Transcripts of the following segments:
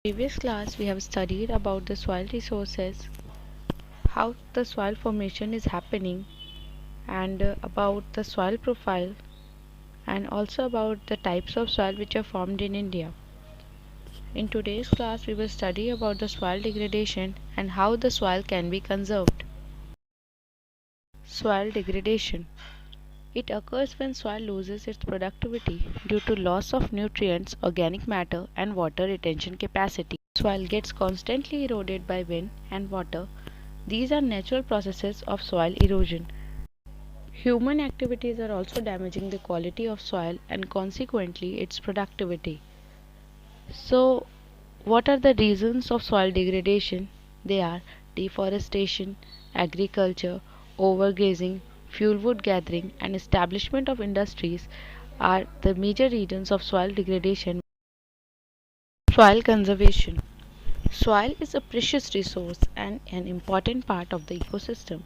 Previous class we have studied about the soil resources, how the soil formation is happening, and about the soil profile, and also about the types of soil which are formed in India. In today's class we will study about the soil degradation and how the soil can be conserved. Soil degradation. It occurs when soil loses its productivity due to loss of nutrients, organic matter, and water retention capacity. Soil gets constantly eroded by wind and water. These are natural processes of soil erosion. Human activities are also damaging the quality of soil and consequently its productivity. So, what are the reasons of soil degradation? They are deforestation, agriculture, overgrazing, fuel wood gathering, and establishment of industries are the major reasons of soil degradation. Soil conservation. Soil is a precious resource and an important part of the ecosystem.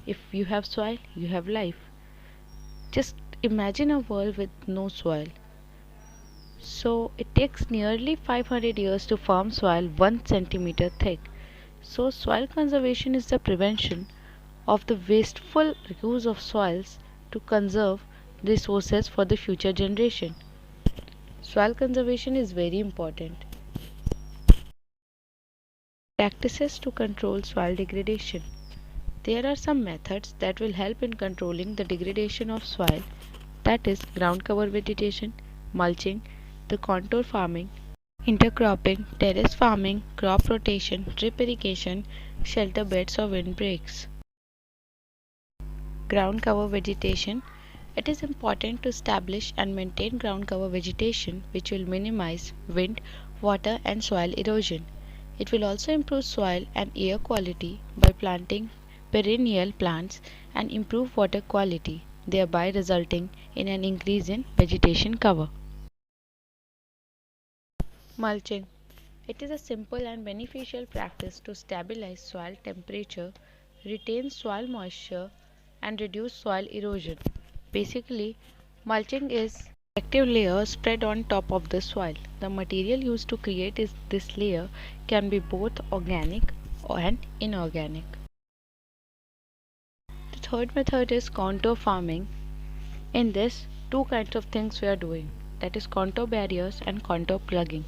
If you have soil, you have life. Just imagine a world with no soil. So it takes nearly 500 years to form soil 1 centimeter thick. So soil conservation is the prevention of the wasteful use of soils to conserve resources for the future generation. Soil conservation is very important. Practices to control soil degradation. There are some methods that will help in controlling the degradation of soil, that is ground cover vegetation, mulching, the contour farming, intercropping, terrace farming, crop rotation, drip irrigation, shelter beds or windbreaks. Ground cover vegetation. It is important to establish and maintain ground cover vegetation which will minimize wind, water and soil erosion. It will also improve soil and air quality by planting perennial plants and improve water quality, thereby resulting in an increase in vegetation cover. Mulching. It is a simple and beneficial practice to stabilize soil temperature, retain soil moisture, and reduce soil erosion. Basically, mulching is protective layer spread on top of the soil. The material used to create this layer can be both organic and inorganic. The third method is contour farming. In this, two kinds of things we are doing, that is contour barriers and contour plugging.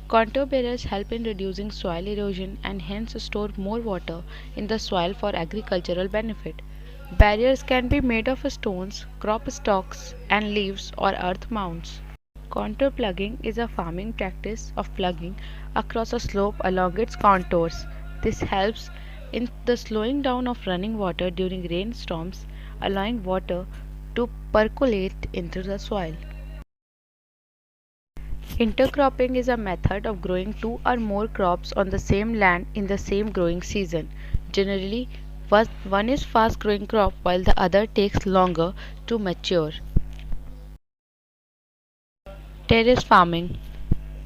Contour barriers help in reducing soil erosion and hence store more water in the soil for agricultural benefit. Barriers can be made of stones, crop stalks, and leaves or earth mounds. Contour plugging is a farming practice of plugging across a slope along its contours. This helps in the slowing down of running water during rainstorms, allowing water to percolate into the soil. Intercropping is a method of growing two or more crops on the same land in the same growing season. Generally, one is fast growing crop while the other takes longer to mature. Terrace farming.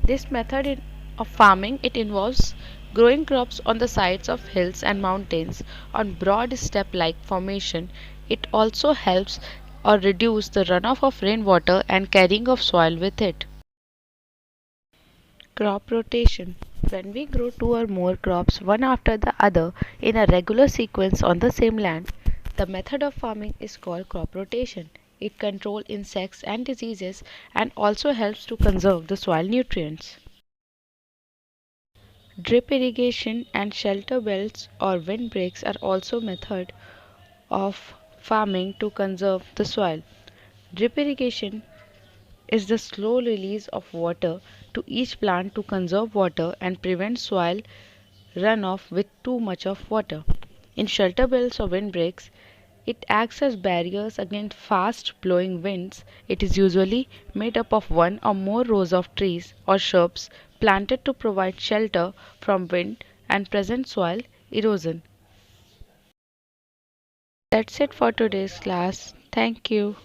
This method of farming it involves growing crops on the sides of hills and mountains on broad step-like formation. It also helps or reduce the runoff of rainwater and carrying of soil with it. Crop rotation. When we grow two or more crops one after the other in a regular sequence on the same land, the method of farming is called crop rotation. It controls insects and diseases and also helps to conserve the soil nutrients. Drip irrigation and shelter belts or windbreaks are also method of farming to conserve the soil. Drip irrigation is the slow release of water to each plant to conserve water and prevent soil runoff with too much of water. In shelter belts or windbreaks, it acts as barriers against fast blowing winds. It is usually made up of one or more rows of trees or shrubs planted to provide shelter from wind and prevent soil erosion. That's it for today's class. Thank you.